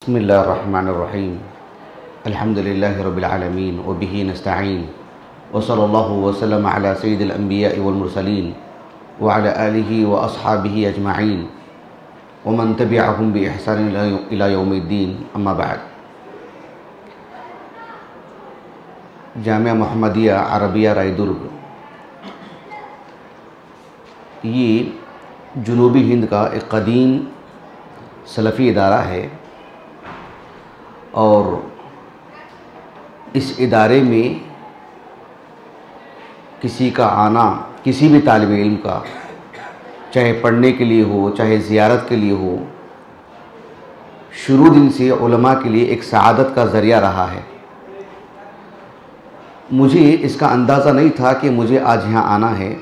بسم اللہ الرحمن الرحیم الحمد للہ رب العالمین وبہ نستعین وصلی اللہ وسلم علی سید الانبیاء والمرسلین وعلی آلہ واصحابہ اجمعین ومن تبعہم بإحسان الی یوم الدین اما بعد۔ جامعہ محمدیہ عربیہ رائے درگ یہ جنوبی ہند کا ایک قدیم سلفی ادارہ ہے، اور اس ادارے میں کسی کا آنا، کسی بھی طالب علم کا، چاہے پڑھنے کے لیے ہو چاہے زیارت کے لیے ہو، شروع دن سے علماء کے لیے ایک سعادت کا ذریعہ رہا ہے۔ مجھے اس کا اندازہ نہیں تھا کہ مجھے آج یہاں آنا ہے۔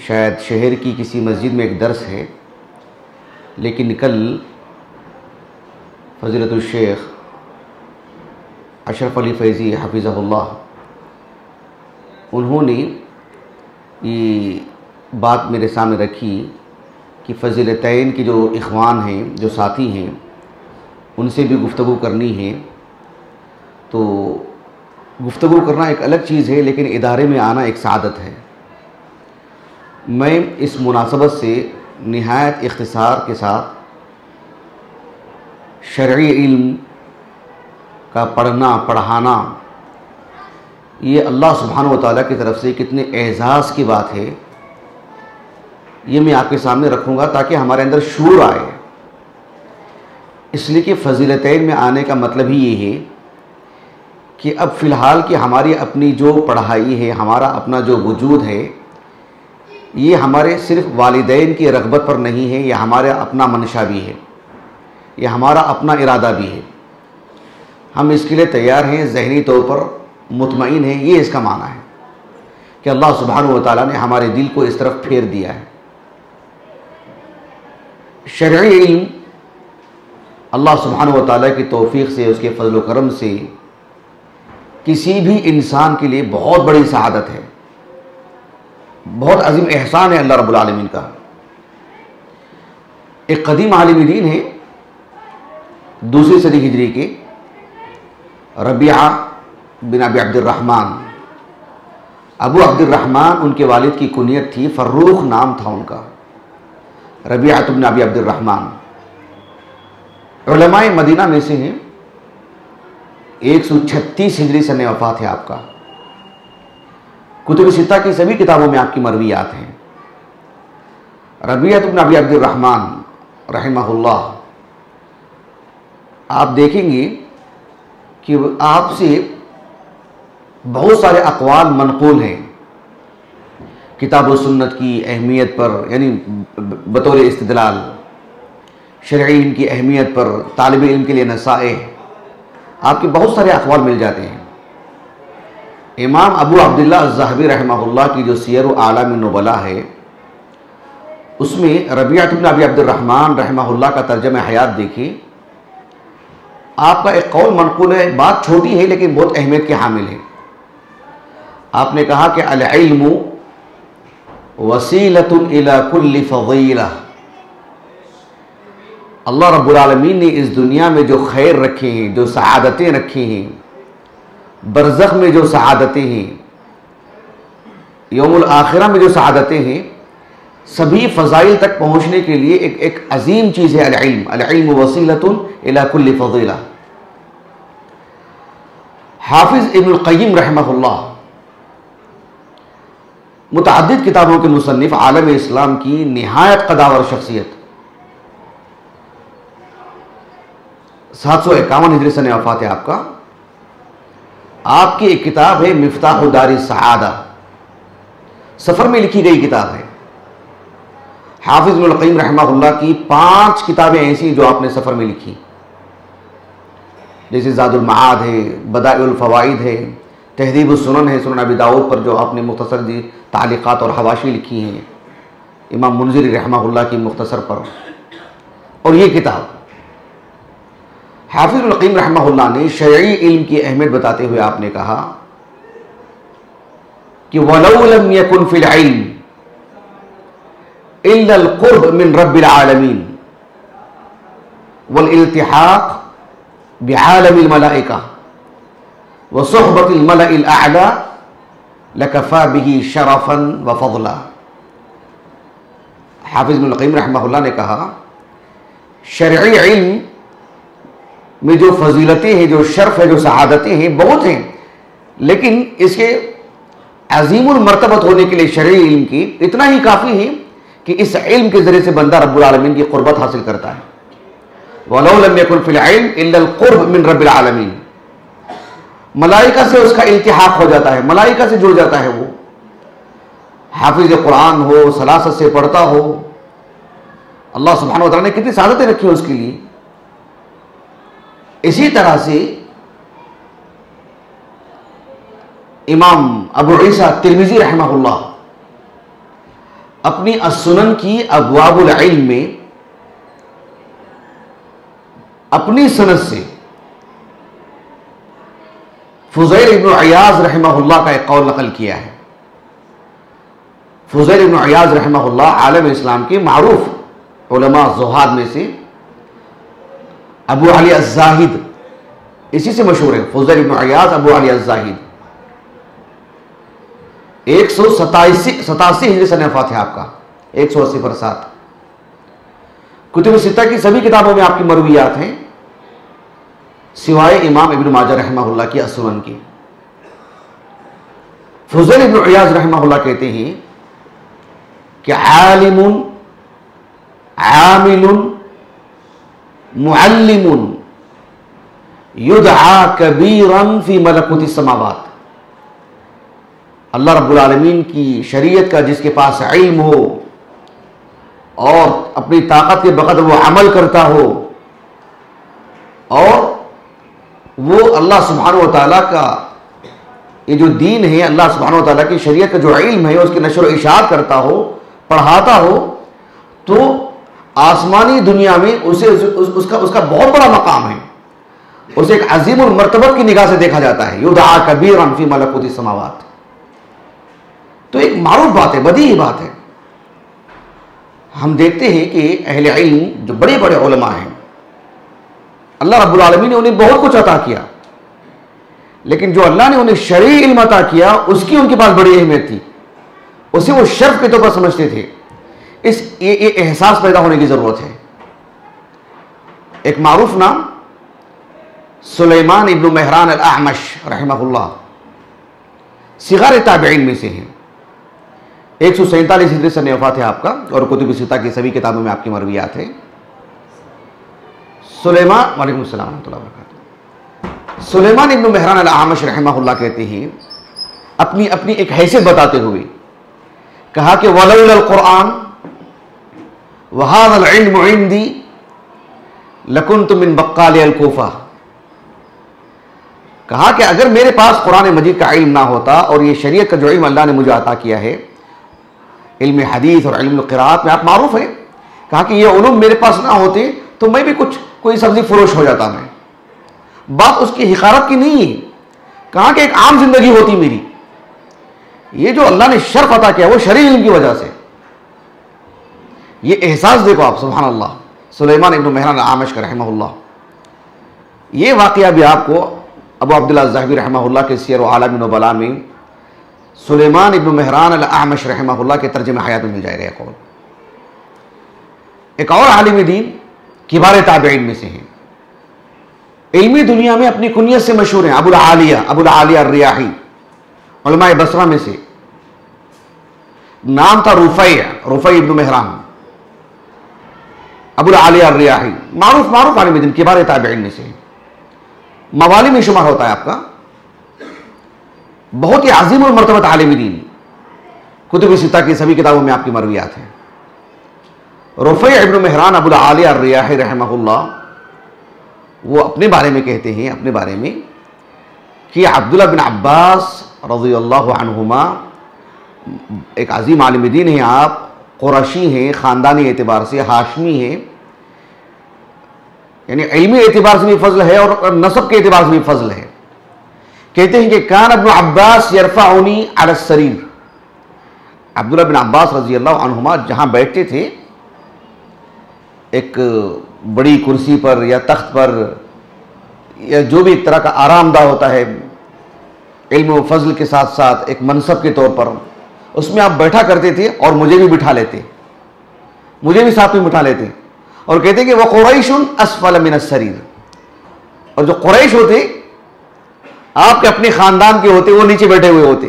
شاید شہر کی کسی مسجد میں ایک درس ہے، لیکن کل فضیلت الشیخ اشرف علی فیضی حفظہ اللہ انہوں نے یہ بات میرے سامنے رکھی کہ فضیلتین کے جو اخوان ہیں، جو ساتھی ہیں، ان سے بھی گفتگو کرنی ہے۔ تو گفتگو کرنا ایک الگ چیز ہے، لیکن ادارے میں آنا ایک سعادت ہے۔ میں اس مناسبت سے نہایت اختصار کے ساتھ شرعی علم کا پڑھانا یہ اللہ سبحانہ و تعالیٰ کی طرف سے کتنے اعزاز کی بات ہے، یہ میں آپ کے سامنے رکھوں گا تاکہ ہمارے اندر شعور آئے۔ اس لیے کہ فضیلتین میں آنے کا مطلب ہی یہ ہے کہ اب فی الحال کہ ہماری اپنی جو پڑھائی ہے، ہمارا اپنا جو وجود ہے، یہ ہمارے صرف والدین کی رغبت پر نہیں ہے، یہ ہمارا اپنا منشا بھی ہے، یہ ہمارا اپنا ارادہ بھی ہے۔ ہم اس کے لیے تیار ہیں، ذہنی طور پر مطمئن ہیں۔ یہ اس کا معنی ہے کہ اللہ سبحانہ و تعالیٰ نے ہمارے دل کو اس طرف پھیر دیا ہے۔ شرعی علم اللہ سبحانہ و تعالیٰ کی توفیق سے، اس کے فضل و کرم سے کسی بھی انسان کے لیے بہت بڑی سعادت ہے، بہت عظیم احسان ہے اللہ رب العالمین کا۔ ایک قدیم عالم دین ہے، دوسری صدی ہجری کے، ربیعہ بن ابی عبد الرحمن۔ ابو عبد الرحمن ان کے والد کی کنیت تھی، فروخ نام تھا ان کا، ربیعہ بن ابی عبد الرحمن۔ علماء مدینہ میں سے ہیں، 136 ہجری سن وفات ہے آپ کا۔ کتب ستہ کی سبھی کتابوں میں آپ کی مرویات ہیں۔ ربیعہ بن ابی عبد الرحمن رحمہ اللہ، آپ دیکھیں گے کہ آپ سے بہت سارے اقوال منقول ہیں کتاب و سنت کی اہمیت پر، یعنی بطور استدلال، شرعی علم کی اہمیت پر، طالب علم کے لیے نصائح، آپ کے بہت سارے اقوال مل جاتے ہیں۔ امام ابو عبداللہ الذہبی رحمہ اللہ کی جو سیر اعلام النبلاء ہے، اس میں ربیعہ بن ابی عبد الرحمن رحمہ اللہ کا ترجمہ حیات دیکھیں۔ آپ کا ایک قول منقول ہے، بات چھوٹی ہے لیکن بہت اہمیت کے حامل ہے۔ آپ نے کہا کہ العلم وسیلۃ الی کل فضیلہ۔ اللہ رب العالمین نے اس دنیا میں جو خیر رکھے ہیں، جو سعادتیں رکھی ہیں، برزخ میں جو سعادتیں ہیں، یوم الآخرہ میں جو سعادتیں ہیں، سبھی فضائل تک پہنچنے کے لیے ایک عظیم چیز ہے العلم۔ العلم وسیلۃ الی کل فضیلہ۔ حافظ ابن القیم رحمہ اللہ متعدد کتابوں کے مصنف، عالم اسلام کی نہایت قداور شخصیت، 751 ہجری سن وفات ہے آپ کا۔ آپ کی ایک کتاب ہے مفتاح دار السعادہ، سفر میں لکھی گئی کتاب ہے۔ حافظ ابن القیم رحمہ اللہ کی 5 کتابیں ایسی جو آپ نے سفر میں لکھی، جیسے زاد المعاد ہے، بدائع الفوائد ہے، تہذیب السنن ہے، سنن ابی داؤد پر جو آپ نے مختصر تعلیقات اور حواشی لکھی ہیں، امام منذری رحمہ اللہ کی مختصر پر، اور یہ کتاب حافظ ابن القیم رحمہ اللہ نے شرعی علم کی اہمیت بتاتے ہوئے آپ نے کہا کہ وَلَوْ لَمْ يَكُنْ فِي الْعِلْمِ إِلَّا الْقُرْبُ مِنْ رَبِّ الْعَالَمِينَ۔ والالتحاق بعالم الملائکہ وصحبت الملأ الاعلی لکفا به شرفا وفضلا۔ حافظ ابن القیم رحمہ اللہ نے کہا شرعی علم میں جو فضیلتیں ہیں، جو شرف ہے، جو سعادتیں ہیں بہت ہیں، لیکن اس کے عظیم المرتبت ہونے کے لیے شرعی علم کی اتنا ہی کافی ہے کہ اس علم کے ذریعے سے بندہ رب العالمین کی قربت حاصل کرتا ہے۔ وَلَوْ لَمْ يَكُنْ فِي الْعِلْمِ إِلَّا الْقُرْبُ مِنْ رَبِّ الْعَالَمِينَ، ملائکہ سے اس کا التحاق ہو جاتا ہے، ملائکہ سے جڑ جاتا ہے۔ وہ حافظ قرآن ہو، سلاست سے پڑھتا ہو، اللہ سبحانہ وتعالیٰ نے کتنی سعادتیں رکھی ہیں اس کے لیے۔ اسی طرح سے امام ابو عیسیٰ ترمذی رحمہ اللہ اپنی السنن کی ابواب العلم میں اپنی سند سے فضیل ابن عیاض رحمہ اللہ کا ایک قول نقل کیا ہے۔ فضیل ابن عیاض رحمہ اللہ عالم اسلام کے معروف علماء زہاد میں سے ابو علی الزاہد، اسی سے مشہور ہے فضیل ابن عیاض ابو علی الزاہد۔ 187 ہجری سنہ وفات ہے آپ کا، 180 پر 7۔ کتب ستہ کی سبھی کتابوں میں آپ کی مرویات ہیں سوائے امام ابن ماجہ رحمہ اللہ کی السنن کی۔ فضیل ابن عیاض رحمہ اللہ کہتے ہیں کہ عالم عامل معلم یدعا کبیرا فی ملکوت السماوات، اللہ رب العالمین کی شریعت کا جس کے پاس علم ہو اور اپنی طاقت کے بقدر وہ عمل کرتا ہو، اور وہ اللہ سبحانہ وتعالیٰ کا یہ جو دین ہے، اللہ سبحانہ وتعالیٰ کی شریعت کا جو علم ہے اس کی نشر و اشاعت کرتا ہو، پڑھاتا ہو، تو آسمانی دنیا میں اسے اس کا بہت بڑا مقام ہے، اسے ایک عظیم المرتبت کی نگاہ سے دیکھا جاتا ہے۔ یدعا کبیرا فی ملکوت السماوات، تو ایک معروف بات ہے، بدیہی بات ہے۔ ہم دیکھتے ہیں کہ اہل علم جو بڑے بڑے علماء ہیں، اللہ رب العالمین نے انہیں بہت کچھ عطا کیا، لیکن جو اللہ نے انہیں شرعی علم عطا کیا اس کی ان کے پاس بڑی اہمیت تھی، اسے وہ شرف کے طور پر سمجھتے تھے۔ یہ احساس پیدا ہونے کی ضرورت ہے۔ ایک معروف نام سلیمان ابن مہران الاعمش رحمہ اللہ صغار تابعین میں سے ہیں، 147 ہجری سنہ وفات ہے آپ کا، اور کتب ستہ کی سبھی کتابوں میں آپ کی مرویات ہیں۔ سلیمان، وعلیکم السلام ورحمۃ اللہ وبرکاتہ۔ سلیمان ابن مہران الاعمش رحمہ اللہ کہتے ہیں اپنی ایک حیثیت بتاتے ہوئے، کہا کہ وَلَوْلَا الْقُرْآنُ وَهَذَا الْعِلْمُ عِنْدِي لَكُنْتُ مِنْ بَقَّالِ الْكُوفَةِ، کہا کہ اگر میرے پاس قرآن مجید کا علم نہ ہوتا اور یہ شریعت کا جو علم اللہ نے مجھے عطا کیا ہے، علم حدیث اور علم قرآت میں آپ معروف ہیں، کہا کہ یہ علوم میرے پاس نہ ہوتے تو میں بھی کوئی سبزی فروش ہو جاتا۔ میں بات اس کی حقارت کی نہیں ہے، کہا کہ ایک عام زندگی ہوتی میری، یہ جو اللہ نے شرف عطا کیا وہ شرعی علم کی وجہ سے۔ یہ احساس دیکھو آپ، سبحان اللہ، سلیمان ابن مہران الاعمش کا رحمہ اللہ۔ یہ واقعہ بھی آپ کو ابو عبداللہ الذہبی رحمہ اللہ کے سیر و اعلام النبلاء میں سلیمان ابن مہران الاعمش رحمہ اللہ کے ترجمہ حیات میں مل جائے گا۔ قول ایک اور عالم دین کبار تابعین میں سے ہیں، علمی دنیا میں اپنی کنیت سے مشہور ہیں، ابو العالیہ الریاحی، علماء بصرہ میں سے، نام تھا رفیع ابن مہران، ابو العالیہ الریاحی، معروف عالم دین کبار تابعین میں سے ہیں، موالی میں شمار ہوتا ہے آپ کا، بہت ہی عظیم المرتبت عالم دین، کتب ستہ کی سبھی کتابوں میں آپ کی مرویات ہیں۔ رفیع ابن مہران ابو العالیہ الریاحی رحمہ اللہ، وہ اپنے بارے میں کہتے ہیں، اپنے بارے میں، کہ عبداللہ بن عباس رضی اللہ عنہما ایک عظیم عالم دین ہیں، آپ قرشی ہیں، خاندانی اعتبار سے ہاشمی ہیں، یعنی علمی اعتبار سے بھی فضل ہے اور نسب کے اعتبار سے بھی فضل ہے۔ کہتے ہیں کہ کان ابن عباس یرفعنی علی السریر، عبداللہ بن عباس رضی اللہ عنہما جہاں بیٹھتے تھے ایک بڑی کرسی پر یا تخت پر یا جو بھی ایک طرح کا آرام دہ ہوتا ہے علم و فضل کے ساتھ ساتھ ایک منصب کے طور پر، اس میں آپ بیٹھا کرتے تھے اور مجھے بھی بٹھا لیتے، مجھے بھی ساتھ میں بٹھا لیتے اور کہتے کہ وہ قریش اسفل من السریر، اور جو قریش ہوتے آپ کے اپنے خاندان کے ہوتے وہ نیچے بیٹھے ہوئے ہوتے۔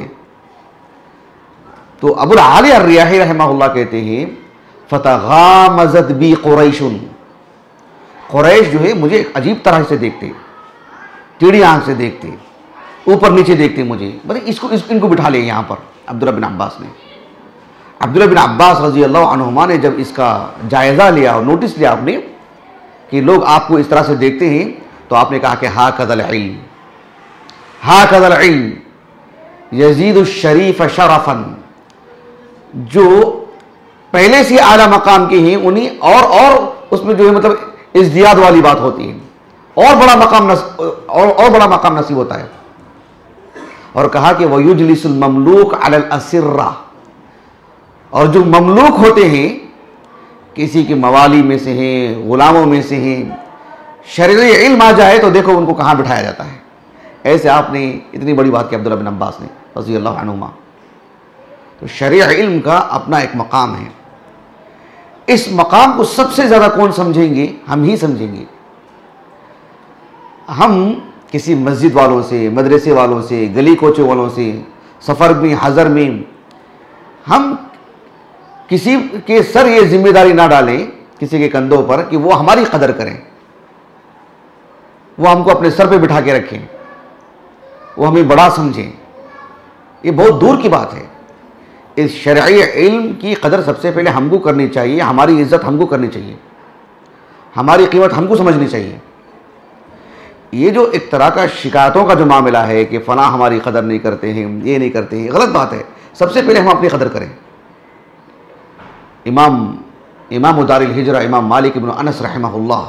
تو ابو العالیہ الریاحی رحمہ اللہ کہتے ہیں فتغامزت بی قریش، قریش جو ہے مجھے عجیب طرح سے دیکھتے، ٹیڑھی آنکھ سے دیکھتے، اوپر نیچے دیکھتے مجھے، ان کو بٹھا لے یہاں پر۔ عبداللہ بن عباس نے، عبداللہ بن عباس رضی اللہ عنہما نے جب اس کا جائزہ لیا اور نوٹس لیا آپ نے کہ لوگ آپ کو اس طرح سے دیکھتے ہیں، تو آپ نے کہا کہ ہاکذا العلم، ہاکذا العلم یزید الشریف شرفا، جو پہلے سے اعلیٰ مقام کے ہیں انہیں اور اس میں جو ہے مطلب ازدیاد والی بات ہوتی ہے، اور بڑا مقام نصیب ہوتا ہے۔ اور کہا کہ وَيُجْلِسُ الْمَمْلُوكَ عَلَى الْأَسِرَّةِ، اور جو مملوک ہوتے ہیں کسی کے موالی میں سے ہیں، غلاموں میں سے ہیں، شرعی علم آ جائے تو دیکھو ان کو کہاں بٹھایا جاتا ہے۔ ایسے آپ نے اتنی بڑی بات کی عبداللہ بن عباس نے رضی اللہ عنہما۔ تو شرعی علم کا اپنا ایک مقام ہے، اس مقام کو سب سے زیادہ کون سمجھیں گے؟ ہم ہی سمجھیں گے۔ ہم کسی مسجد والوں سے، مدرسے والوں سے، گلی کوچے والوں سے، سفر میں، حضر میں، ہم کسی کے سر یہ ذمہ داری نہ ڈالیں کسی کے کندھوں پر کہ وہ ہماری قدر کریں، وہ ہم کو اپنے سر پہ بٹھا کے رکھیں، وہ ہمیں بڑا سمجھیں۔ یہ بہت دور کی بات ہے۔ اس شرعی علم کی قدر سب سے پہلے ہم کو کرنی چاہیے، ہماری عزت ہم کو کرنی چاہیے، ہماری قیمت ہم کو سمجھنی چاہیے۔ یہ جو ایک طرح کا شکایتوں کا جو معاملہ ہے کہ فلاں ہماری قدر نہیں کرتے ہیں، یہ نہیں کرتے ہیں، غلط بات ہے۔ سب سے پہلے ہم اپنی قدر کریں۔ امام دار الہجرہ امام مالک ابن انس رحمہ اللہ،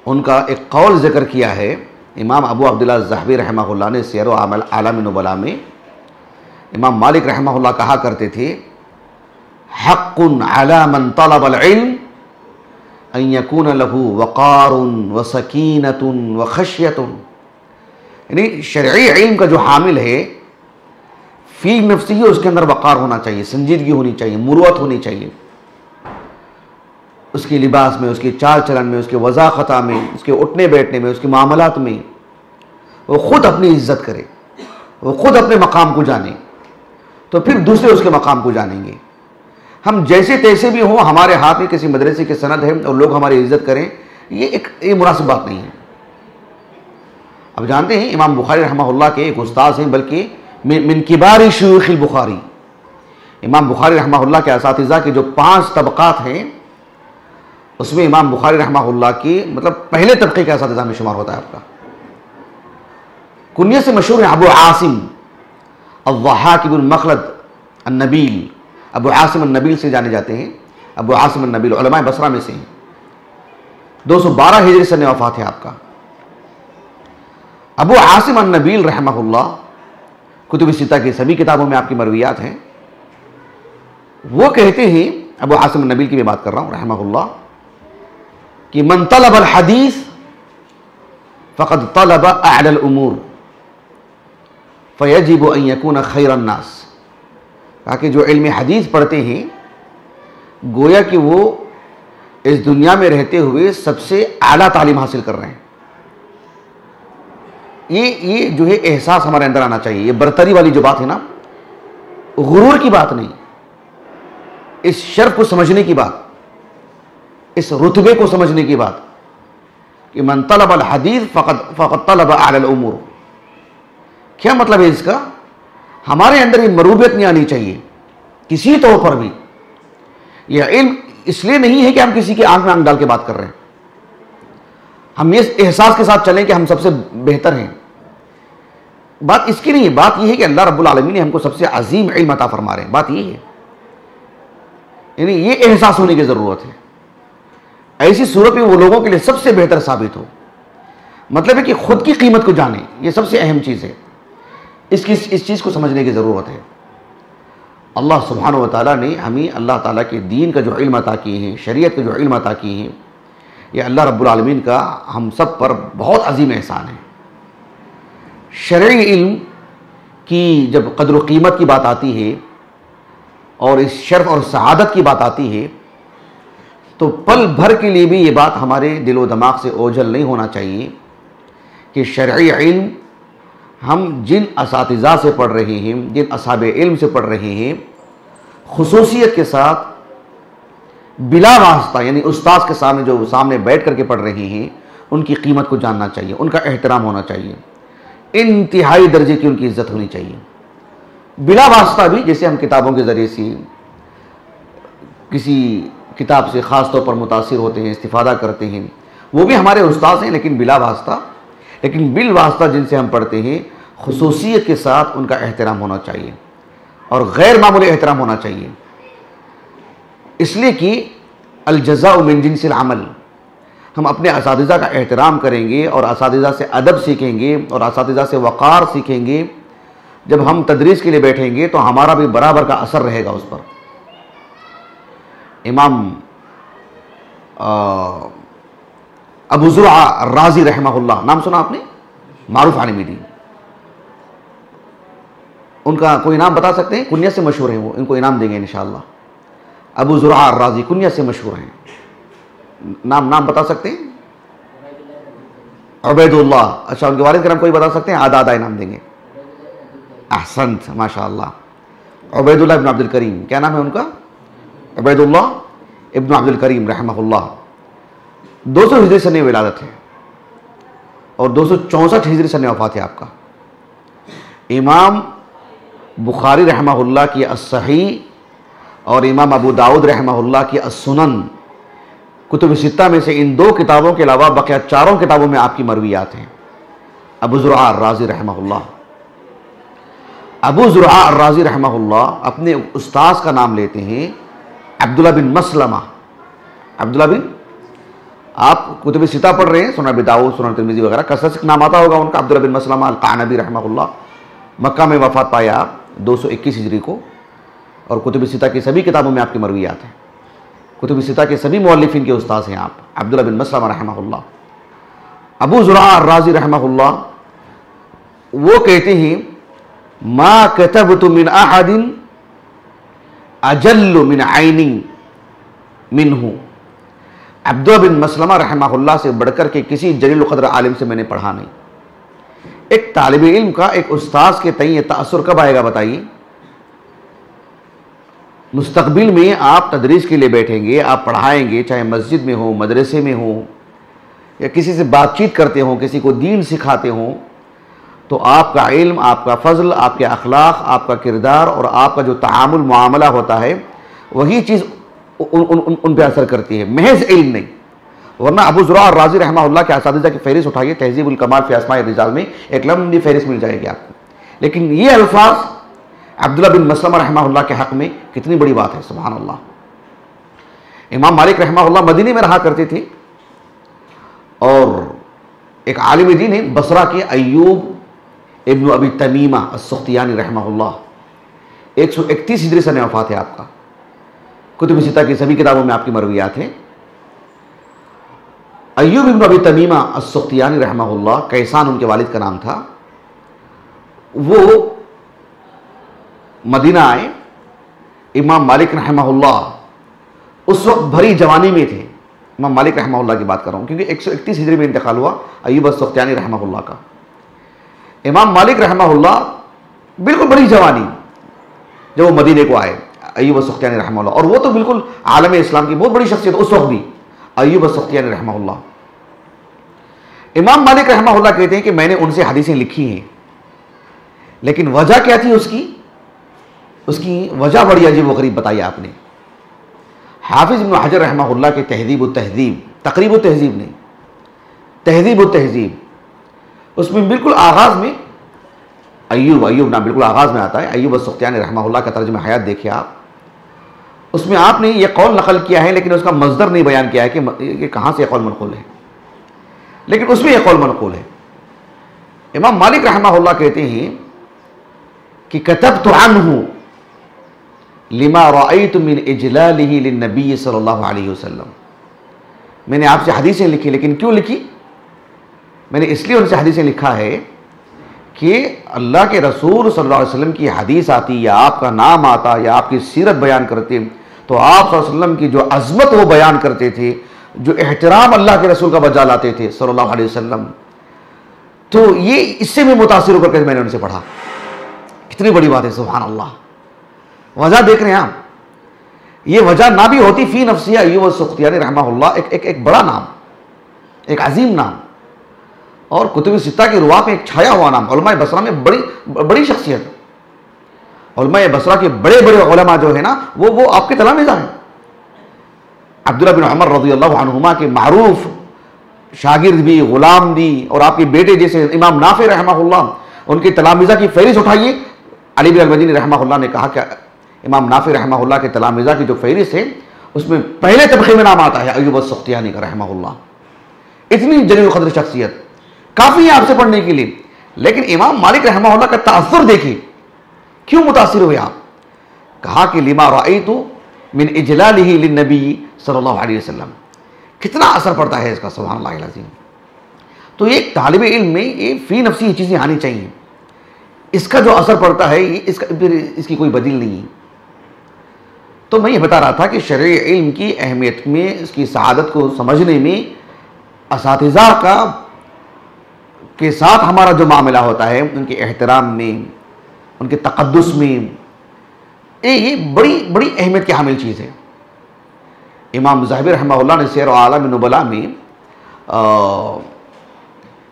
ان کا ایک قول ذکر کیا ہے امام ابو عبداللہ الذہبی رحمہ اللہ نے سیر و اعلام نبلاء میں۔ امام مالک رحمہ اللہ کہا کرتے تھے حق علی من طلب العلم ان یکون له وقار وسکینۃ وخشیۃ، یعنی شرعی علم کا جو حامل ہے فی نفسی اس کے اندر وقار ہونا چاہیے، سنجیدگی ہونی چاہیے، مروت ہونی چاہیے، اس کے لباس میں، اس کے چال چلن میں، اس کے وضاحت میں، اس کے اٹھنے بیٹھنے میں، اس کے معاملات میں وہ خود اپنی عزت کرے، وہ خود اپنے مقام کو جانے، تو پھر دوسرے اس کے مقام کو جانیں گے۔ ہم جیسے تیسے بھی ہوں، ہمارے ہاتھ میں کسی مدرسے کی سند ہے اور لوگ ہماری عزت کریں، یہ مناسب بات نہیں ہے۔ اب جانتے ہیں امام بخاری رحمہ اللہ کے ایک استاذ ہیں، بلکہ من کبار شیوخ البخاری، امام بخاری رحمہ اللہ کے اساتذہ کے جو 5 طبقات ہیں اس میں امام بخاری رحمہ اللہ کی مطلب پہلے طبقے کے اساتذہ میں شمار ہوتا ہے۔ آپ کا کنیہ سے مشہور ہے ابو عاصم الضحاک بن مخلد النبیل، ابو عاصم النبیل سے جانے جاتے ہیں۔ ابو عاصم النبیل علماء بصرہ میں سے ہیں، 212 ہجری سن وفات ہے آپ کا۔ ابو عاصم النبیل رحمہ اللہ کتب ستہ کی سبھی کتابوں میں آپ کی مرویات ہیں۔ وہ کہتے ہیں، ابو عاصم النبیل کی میں بات کر رہا ہوں رحمہ اللہ، کہ من طلب الحدیث فقد طلب اعلی الامور فیجب ان یکون خیر الناس، کہا کہ جو علم حدیث پڑھتے ہیں گویا کہ وہ اس دنیا میں رہتے ہوئے سب سے اعلیٰ تعلیم حاصل کر رہے ہیں۔ یہ جو ہے احساس ہمارے اندر آنا چاہیے۔ یہ برتری والی جو بات ہے نا، غرور کی بات نہیں، اس شرف کو سمجھنے کی بات، اس رتبے کو سمجھنے کی بات کہ من طلب الحدیث فقد طلب اعلی الامور۔ کیا مطلب ہے اس کا؟ ہمارے اندر یہ مروبیت نہیں آنی چاہیے کسی طور پر بھی۔ یہ علم اس لیے نہیں ہے کہ ہم کسی کے آنکھ میں آنکھ ڈال کے بات کر رہے ہیں، ہم یہ احساس کے ساتھ چلیں کہ ہم سب سے بہتر ہیں۔ بات اس کی نہیں ہے، بات یہ ہے کہ اللہ رب العالمین نے ہم کو سب سے عظیم علم عطا فرما رہے ہیں، بات یہ ہے۔ یعنی یہ احساس ہونے کی ضرورت ہے، ایسی صورت میں وہ لوگوں کے لیے سب سے بہتر ثابت ہو۔ مطلب ہے کہ خود کی قیمت کو جانیں، یہ سب سے اہم چیز ہے، اس چیز کو سمجھنے کی ضرورت ہے۔ اللہ سبحانہ و تعالیٰ نے ہمیں اللہ تعالیٰ کے دین کا جو علم عطا کیے ہیں، شریعت کا جو علم عطا کیے ہیں، یہ اللہ رب العالمین کا ہم سب پر بہت عظیم احسان ہے۔ شرعی علم کی جب قدر و قیمت کی بات آتی ہے اور اس شرف اور سعادت کی بات آتی ہے تو پل بھر کے لیے بھی یہ بات ہمارے دل و دماغ سے اوجھل نہیں ہونا چاہیے کہ شرعی علم ہم جن اساتذہ سے پڑھ رہے ہیں، جن اصحاب علم سے پڑھ رہے ہیں، خصوصیت کے ساتھ بلا واسطہ، یعنی استاذ کے سامنے جو سامنے بیٹھ کر کے پڑھ رہے ہیں، ان کی قیمت کو جاننا چاہیے، ان کا احترام ہونا چاہیے، انتہائی درجے کی ان کی عزت ہونی چاہیے۔ بلا واسطہ بھی، جیسے ہم کتابوں کے ذریعے سے کسی کتاب سے خاص طور پر متاثر ہوتے ہیں، استفادہ کرتے ہیں، وہ بھی ہمارے استاذ ہیں لیکن بلا واسطہ، لیکن بالواسطہ جن سے ہم پڑھتے ہیں خصوصیت کے ساتھ ان کا احترام ہونا چاہیے اور غیر معمولی احترام ہونا چاہیے، اس لیے کہ الجزاء من جنس العمل، ہم اپنے اساتذہ کا احترام کریں گے اور اساتذہ سے ادب سیکھیں گے اور اساتذہ سے وقار سیکھیں گے، جب ہم تدریس کے لیے بیٹھیں گے تو ہمارا بھی برابر کا اثر رہے گا اس پر۔ امام ابو زرعہ الرازی رحمہ اللہ، نام سنا آپ نے؟ معروف عالم دین، ان کا کوئی نام بتا سکتے ہیں؟ کنیت سے مشہور ہیں وہ، ان کو انعام دیں گے انشاءاللہ۔ ابو زرعہ الرازی کنیت سے مشہور ہیں، نام بتا سکتے ہیں؟ عبید اللہ، اچھا ان کے والد کا نام کوئی بتا سکتے ہیں؟ آدھا انعام دیں گے۔ احسنت، ماشاءاللہ، عبید اللہ ابن عبد الکریم، کیا نام ہے ان کا؟ عبید اللہ ابن عبد الکریم رحمہ اللہ۔ 200 ہجری سنہ ولادت ہے اور 264 ہجری سنہ وفات ہے آپ کا۔ امام بخاری رحمہ اللہ کی الصحیح اور امام ابو داؤد رحمہ اللہ کی السنن، کتب ستہ میں سے ان 2 کتابوں کے علاوہ بقیہ 4 کتابوں میں آپ کی مرویات ہیں۔ ابو زرعہ الرازی رحمہ اللہ، ابو زرعہ الرازی رحمہ اللہ اپنے استاذ کا نام لیتے ہیں عبداللہ بن مسلمہ۔ عبداللہ بن، آپ کتب ستہ پڑھ رہے ہیں، سنن ابی داؤد، سنن ترمذی وغیرہ، کثرت سے نام آتا ہوگا ان کا، عبداللہ بن مسلمہ القعنبی رحمہ اللہ۔ مکہ میں وفات پایا آپ 221 ہجری کو، اور کتب ستہ کی سبھی کتابوں میں آپ کی مرویات ہیں، کتب ستہ کے سبھی مؤلفین کے استاذ ہیں آپ، عبداللہ بن مسلمہ رحمہ اللہ۔ ابو زرعہ الرازی رحمہ اللہ وہ کہتے ہیں ما کتبت من احد اجل من عینی منہ، عبداللہ بن مسلمہ رحمہ اللہ سے بڑھ کر کے کسی جلیل القدر عالم سے میں نے پڑھا نہیں۔ ایک طالب علم کا ایک استاذ کے تئیں یہ تأثر کب آئے گا بتائیے؟ مستقبل میں آپ تدریس کے لیے بیٹھیں گے، آپ پڑھائیں گے، چاہے مسجد میں ہو، مدرسے میں ہو، یا کسی سے بات چیت کرتے ہوں، کسی کو دین سکھاتے ہوں، تو آپ کا علم، آپ کا فضل، آپ کے اخلاق، آپ کا کردار اور آپ کا جو تعامل معاملہ ہوتا ہے وہی چیز ان پہ اثر کرتی ہے، محض علم نہیں۔ ورنہ ابو زرعہ الرازی رحمہ اللہ کے اساتذہ کی فہرست اٹھائیے، تہذیب الکمال فی اسماء الرجال میں ایک لمبی فہرست مل جائے گی آپ کو، لیکن یہ الفاظ عبداللہ بن مسلمہ رحمہ اللہ کے حق میں کتنی بڑی بات ہے، سبحان اللہ۔ امام مالک رحمہ اللہ مدینے میں رہا کرتے تھے، اور ایک عالم دین ہے بصرہ کے ایوب ابن ابی تمیمہ السختیانی رحمہ اللہ، 131 ہجری سنہ وفات ہے آپ کا، کتب ستہ کی سبھی کتابوں میں آپ کی مرویات ہیں۔ ایوب ابن ابی تمیمہ السختیانی رحمہ اللہ، کیسان ان کے والد کا نام تھا، وہ مدینہ آئے۔ امام مالک رحمہ اللہ اس وقت بھری جوانی میں تھے، امام مالک رحمہ اللہ کی بات کر رہا ہوں کیونکہ 131 ہجری میں انتقال ہوا ایوب السختیانی رحمہ اللہ کا۔ امام مالک رحمہ اللہ بالکل بڑی جوانی جب وہ مدینے کو آئے، ایوب السختیانی رحمہ اللہ، اور وہ تو بالکل عالم اسلام کی بہت بڑی شخصیت اس وقت بھی، ایوب السختیانی رحمہ اللہ۔ امام مالک رحمہ اللہ کہتے ہیں کہ میں نے ان سے حدیثیں لکھی ہیں، لیکن وجہ کیا تھی اس کی وجہ بڑی عجیب و غریب بتائی آپ نے۔ حافظ ابن حجر رحمہ اللہ کے تہذیب التہذیب، تقریب التہذیب نہیں، تہذیب التہذیب، اس میں بالکل آغاز میں ایوب نام بالکل آغاز میں آتا ہے، ایوب السختیانی رحمہ اللہ کا ترجمہ حیات دیکھیں آپ، اس میں آپ نے یہ قول نقل کیا ہے لیکن اس کا مصدر نہیں بیان کیا ہے کہ کہاں سے یہ قول منقول ہے، لیکن اس میں یہ قول منقول ہے۔ امام مالک رحمہ اللہ کہتے ہیں کہ کتبت عنہ لما رأيت من اجلالہ للنبی صلی اللہ علیہ وسلم، میں نے آپ سے حدیثیں لکھی، لیکن کیوں لکھی؟ میں نے اس لیے ان سے حدیثیں لکھا ہے کہ اللہ کے رسول صلی اللہ علیہ وسلم کی حدیث آتی یا آپ کا نام آتا یا آپ کی سیرت بیان کرتے تو آپ صلی اللہ علیہ وسلم کی جو عظمت وہ بیان کرتے تھے، جو احترام اللہ کے رسول کا بجا لاتے تھے صلی اللہ علیہ وسلم، تو یہ اس سے میں متاثر ہو کر میں نے ان سے پڑھا. کتنی بڑی بات ہے، سبحان اللہ. وجہ دیکھ رہے ہیں آپ، یہ وجہ نہ بھی ہوتی فی نفسیہ ایوب السختیانی رحمہ اللہ، ایک بڑا نام، ایک عظیم نام، اور کتب ستہ کی رواة میں ایک چھایا ہوا نام، علماء بصرہ میں بڑی شخصیت. علماء بصرہ کے بڑے بڑے علماء جو ہیں نا وہ آپ کے تلامذہ ہیں. عبداللہ بن عمر رضی اللہ عنہما کے معروف شاگرد بھی، غلام بھی، اور آپ کے بیٹے جیسے امام نافع رحمہ اللہ، ان کے تلامذہ کی فہرست اٹھائیے. علی بن المدینی رحمہ اللہ نے کہا کہ امام نافع رحمہ اللہ کے تلامذہ کی جو فہرست ہے اس میں پہلے طبقے میں نام آتا ہے ایوب السختیانی کا رحمہ اللہ. اتنی جلیل القدر شخصیت کافی ہے آپ سے پڑھنے کے لیے. لیکن امام مالک رحمہ اللہ کا تاثر دیکھیے، کیوں متاثر ہوئے آپ؟ کہا کہ لما رأیت من اجلالہ للنبی صلی اللہ علیہ وسلم. کتنا اثر پڑتا ہے اس کا، سبحان اللہ العظیم. تو ایک طالب علم میں یہ فی نفسی یہ چیزیں آنی چاہیے. اس کا جو اثر پڑتا ہے اس کی کوئی بدیل نہیں ہے. تو میں یہ بتا رہا تھا کہ شرعی علم کی اہمیت میں، اس کی سعادت کو سمجھنے میں اساتذہ کے ساتھ ہمارا جو معاملہ ہوتا ہے، ان کے احترام میں، ان کے تقدس میں، یہ بڑی اہمیت کی حامل چیز ہے. امام ذہبی رحمہ اللہ نے سیر اعلام نبلاء میں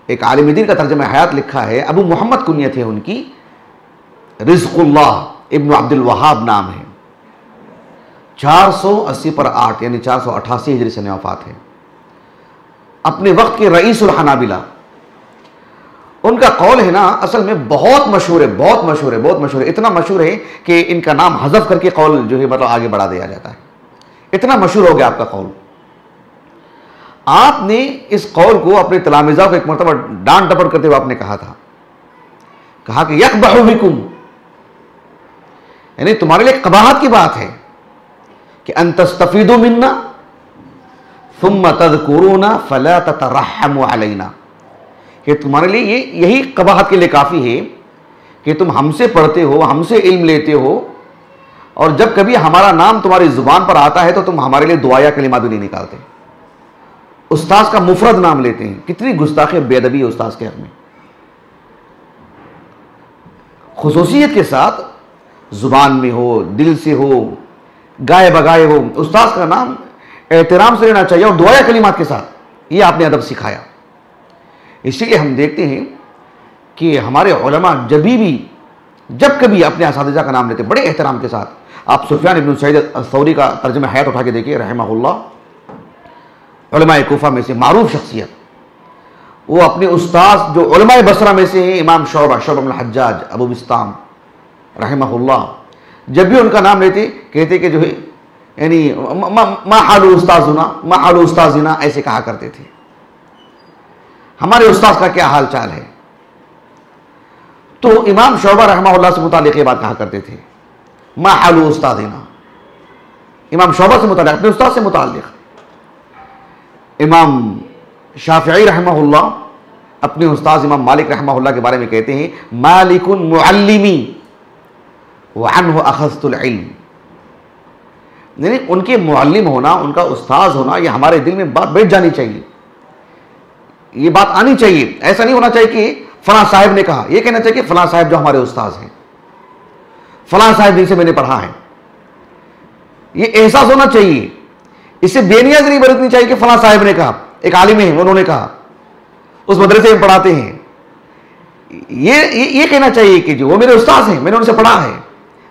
ایک عالم دین کا ترجمہ حیات لکھا ہے. ابو محمد کنیت ہے ان کی، رزق اللہ ابن عبد الوہاب نام ہے. 480/8 یعنی 488 ہجری سے وفات ہے. اپنے وقت کے رئیس الحنابلہ. ان کا قول ہے نا اصل میں بہت مشہور ہے. اتنا مشہور ہے کہ ان کا نام حذف کر کے قول جو ہے مطلب آگے بڑھا دیا جاتا ہے. اتنا مشہور ہو گیا آپ کا قول. آپ نے اس قول کو اپنے تلامذہ کو ایک مرتبہ ڈانٹ ڈپٹ کرتے ہوئے آپ نے کہا کہ یقبح بکم، یعنی تمہارے لیے قباحت کی بات ہے کہ ان تستفیدوا منا ثم تذکرون فلا تترحموا علینا، کہ تمہارے لیے یہی قباحت کے لیے کافی ہے کہ تم ہم سے پڑھتے ہو، ہم سے علم لیتے ہو، اور جب کبھی ہمارا نام تمہاری زبان پر آتا ہے تو تم ہمارے لیے دعا یا کلمات بھی نہیں نکالتے. استاذ کا مفرد نام لیتے ہیں. کتنی گستاخی بے ادبی ہے استاذ کے حق میں. خصوصیت کے ساتھ زبان میں ہو، دل سے ہو، گائے بگائے ہو، استاذ کا نام احترام سے لینا چاہیے اور دعا یا کلمات کے ساتھ. یہ آپ نے ادب سکھایا. اسی لیے ہم دیکھتے ہیں کہ ہمارے علماء جب کبھی اپنے اساتذہ کا نام لیتے بڑے احترام کے ساتھ. آپ سفیان بن سعید الثوری کا ترجمہ حیات اٹھا کے دیکھیے رحمہ اللہ، علماء کوفہ میں سے معروف شخصیت. وہ اپنے استاذ جو علماء بصرہ میں سے ہیں، امام شعبہ بن الحجاج ابو بسطام رحمہ اللہ، جب بھی ان کا نام لیتے کہتے کہ جو ہے یعنی ما حال استاذنا، ایسے کہا کرتے تھے. ہمارے استاذ کا کیا حال چال ہے؟ تو امام شعبہ رحمہ اللہ سے متعلق یہ بات کہا کرتے تھے، ما حال استاذنا. امام شعبہ سے متعلق، اپنے استاذ سے متعلق. امام شافعی رحمہ اللہ اپنے استاذ امام مالک رحمہ اللہ کے بارے میں کہتے ہیں مالک معلمی وعنہ اخذت العلم. یعنی ان کے معلم ہونا، ان کا استاذ ہونا، یہ ہمارے دل میں بات بیٹھ جانی چاہیے. یہ بات آنی چاہیے. ایسا نہیں ہونا چاہیے کہ فلاں صاحب نے کہا، یہ کہنا چاہیے کہ فلاں صاحب جو ہمارے استاذ ہیں، فلاں صاحب جن سے میں نے پڑھا ہے. یہ احساس ہونا چاہیے. اس سے بے نیازی نہیں برتنی چاہیے کہ فلاں صاحب نے کہا، ایک عالم ہے انہوں نے کہا، اس مدرسے میں پڑھاتے ہیں. یہ کہنا چاہیے کہ جو وہ میرے استاذ ہیں، میں نے ان سے پڑھا ہے،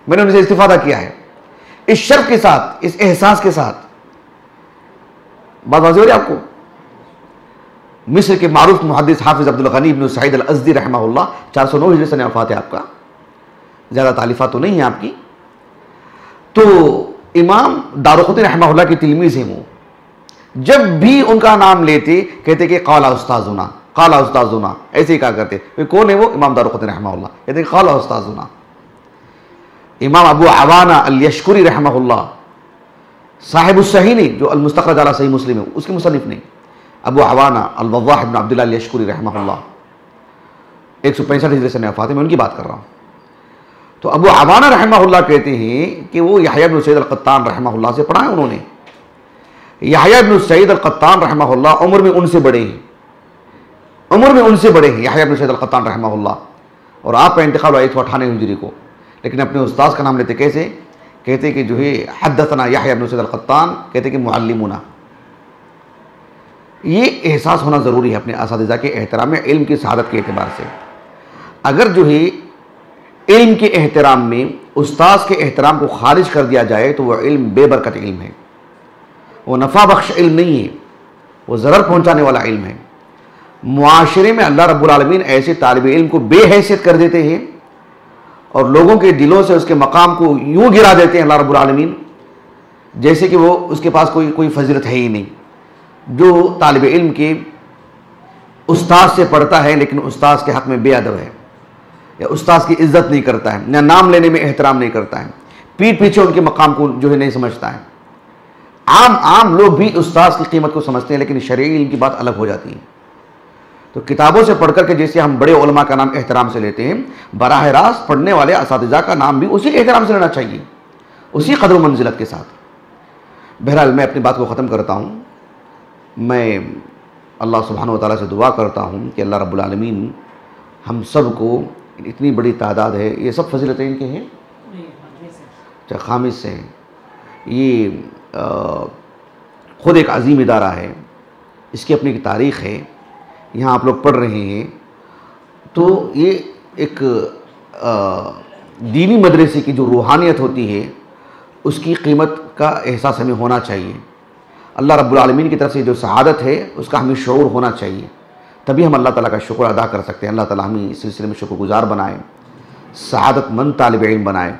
میں نے ان سے استفادہ کیا ہے، اس شرف کے ساتھ، اس احساس کے ساتھ. بات واضح ہو رہی ہے آپ کو؟ مصر کے معروف محدث حافظ عبد الغنی بن سعید الازدی رحمہ اللہ 409 ہجری سے وفات ہے آپ کا. زیادہ تالیفات تو نہیں ہیں آپ کی. تو امام دارقطنی رحمہ اللہ کی تلمیذ ہیں. وہ جب بھی ان کا نام لیتے کہتے کہ قال استاذنا، ایسے ہی کہا کرتے. کون ہے وہ؟ امام دارقطنی رحمہ اللہ کہتے کہ قال استاذنا. امام ابو عوانہ الیشکری رحمہ اللہ صاحب الصحیح نہیں، جو المستخرج علی صحیح مسلم ہے، اس کے مصنف نہیں، ابو عوانہ الوضاح بن عبداللہ الیشکری رحمہ اللہ، 165 ہجری سے وفات ہے، میں ان کی بات کر رہا ہوں۔ تو ابو عوانہ رحمہ اللہ کہتے ہیں کہ وہ یحییٰ بن سعید القطان رحمہ اللہ سے پڑھا ہے انہوں نے۔ یحییٰ بن سعید القطان رحمہ اللہ عمر میں ان سے بڑے ہیں، یحییٰ بن سعید القطان رحمہ اللہ، اور آپ کا انتقال ہوا 198 ہجری کو، لیکن اپنے استاذ کا نام لیتے کیسے؟ کہتے کہ جو ہے حدثنا یحییٰ بن سعید القطان، کہتے کہ معلمنا۔ یہ احساس ہونا ضروری ہے اپنے اساتذہ کے احترام میں، علم کی سعادت کے اعتبار سے۔ اگر جو ہے علم کے احترام میں استاذ کے احترام کو خارج کر دیا جائے تو وہ علم بے برکت علم ہے، وہ نفع بخش علم نہیں ہے، وہ ضرر پہنچانے والا علم ہے۔ معاشرے میں اللہ رب العالمین ایسے طالب علم کو بے حیثیت کر دیتے ہیں اور لوگوں کے دلوں سے اس کے مقام کو یوں گرا دیتے ہیں اللہ رب العالمین جیسے کہ وہ اس کے پاس کوئی فضیلت ہے ہی نہیں۔ جو طالب علم کے استاذ سے پڑھتا ہے لیکن استاذ کے حق میں بے ادب ہے، یا استاذ کی عزت نہیں کرتا ہے، یا نام لینے میں احترام نہیں کرتا ہے، پیٹھ پیچھے ان کے مقام کو جو ہے نہیں سمجھتا ہے۔ عام لوگ بھی استاذ کی قیمت کو سمجھتے ہیں لیکن شرعی علم کی بات الگ ہو جاتی ہے۔ تو کتابوں سے پڑھ کر کے جیسے ہم بڑے علماء کا نام احترام سے لیتے ہیں، براہ راست پڑھنے والے اساتذہ کا نام بھی اسی احترام سے لینا چاہیے، اسی قدر و منزلت کے ساتھ۔ بہرحال میں اپنی بات کو ختم کرتا ہوں۔ میں اللہ سبحانہ و تعالیٰ سے دعا کرتا ہوں کہ اللہ رب العالمین ہم سب کو، اتنی بڑی تعداد ہے، یہ سب فضیلتیں ان کے ہیں، خامس سے ہیں، یہ خود ایک عظیم ادارہ ہے، اس کی اپنی ایک تاریخ ہے، یہاں آپ لوگ پڑھ رہے ہیں، تو یہ ایک دینی مدرسے کی جو روحانیت ہوتی ہے اس کی قیمت کا احساس ہمیں ہونا چاہیے۔ اللہ رب العالمین کی طرف سے جو سعادت ہے اس کا ہمیں شعور ہونا چاہیے، تبھی ہم اللہ تعالیٰ کا شکر ادا کر سکتے ہیں۔ اللہ تعالیٰ ہمیں اس سلسلے میں شکر گزار بنائے، سعادت مند طالب علم بنائے۔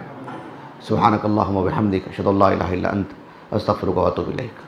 سبحانک اللہم و بحمدک، اشہد ان لا الہ الا انت، استغفرک و اتوب الیک۔